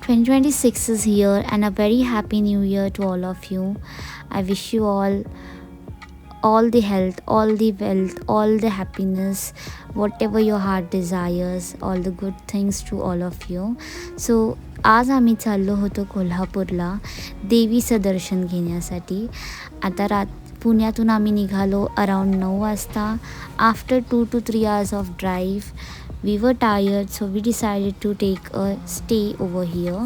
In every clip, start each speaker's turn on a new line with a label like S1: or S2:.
S1: 2026 is here and a very happy new year to all of you. I wish you all the health, all the wealth, all the happiness, whatever your heart desires, all the good things to all of you. So आज आम्ही चाललो होतो कोल्हापूरला देवीचं दर्शन घेण्यासाठी. आता पुण्यातून आम्ही निघालो अराउंड 9 वाजता. After 2 to 3 hours of drive, we were tired, so we decided to take a stay over here.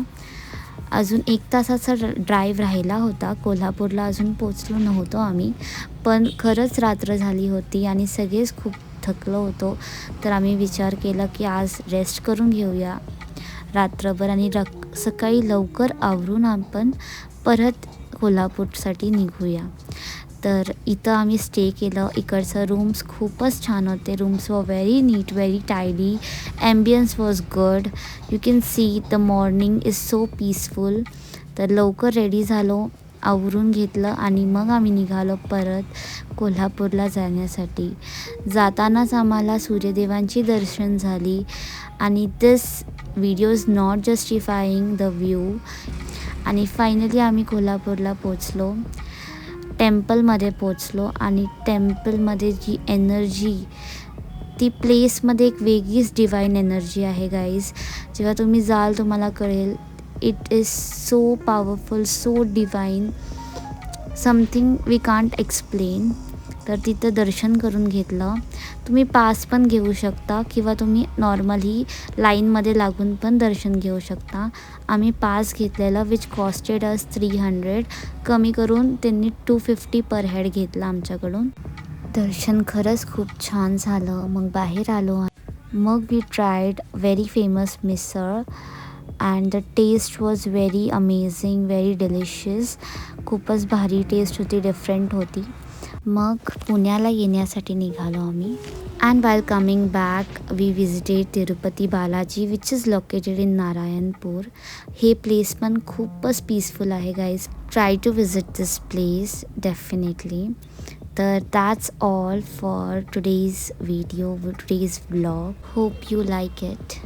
S1: अजून 1 तासाचा ड्राईव्ह राहिला होता. कोल्हापूरला अजून पोचलो नव्हतो आम्ही, पण खरंच रात्र झाली होती आणि सगळेच खूप थकलो होतो. तर आम्ही विचार केला की आज रेस्ट करून घेऊया रात्रभर आणि सकाळी लवकर आवरून आपण परत कोल्हापूरसाठी निघूया. तर इथं आम्ही स्टे केलं. इकडचं रूम्स खूपच छान होते. Rooms were very neat, very tidy. Ambience was good. You can see the morning is so peaceful. तर लवकर रेडी झालो, आवरून घेतलं आणि मग आम्ही निघालो परत कोल्हापूरला जाण्यासाठी. जातानाच आम्हाला सूर्यदेवांची दर्शन झाली आणि this video is not justifying the view. आणि फायनली आम्ही कोल्हापूरला पोचलो, टेम्पलमध्ये पोचलो आणि टेम्पलमध्ये जी एनर्जी, ती प्लेसमध्ये एक वेगळीच डिवाईन एनर्जी आहे गाईज. जेव्हा तुम्ही जाल तुम्हाला कळेल. It is so powerful, so divine, something we can't explain. तर तिथं दर्शन करून घेतलं. तुम्ही पास पण घेऊ शकता किंवा तुम्ही नॉर्मली लाईनमध्ये लागून पण दर्शन घेऊ शकता. आम्ही पास घेतलेला विच कॉस्टेड अस 300. कमी करून त्यांनी 250 पर हेड घेतला आमच्याकडून. दर्शन खरंच खूप छान झालं. मग बाहेर आलो. मग we tried very famous misal and the taste was very amazing, very delicious. खूपच भारी टेस्ट होती, डिफरंट होती. मग पुण्याला येण्यासाठी निघालो आम्ही. And while coming back we visited Tirupati Balaji which is located in Narayanpur. हे प्लेस पण खूपच पीसफुल आहे guys. Try to visit this place definitely. तर that's all for today's video, today's vlog. Hope you like it.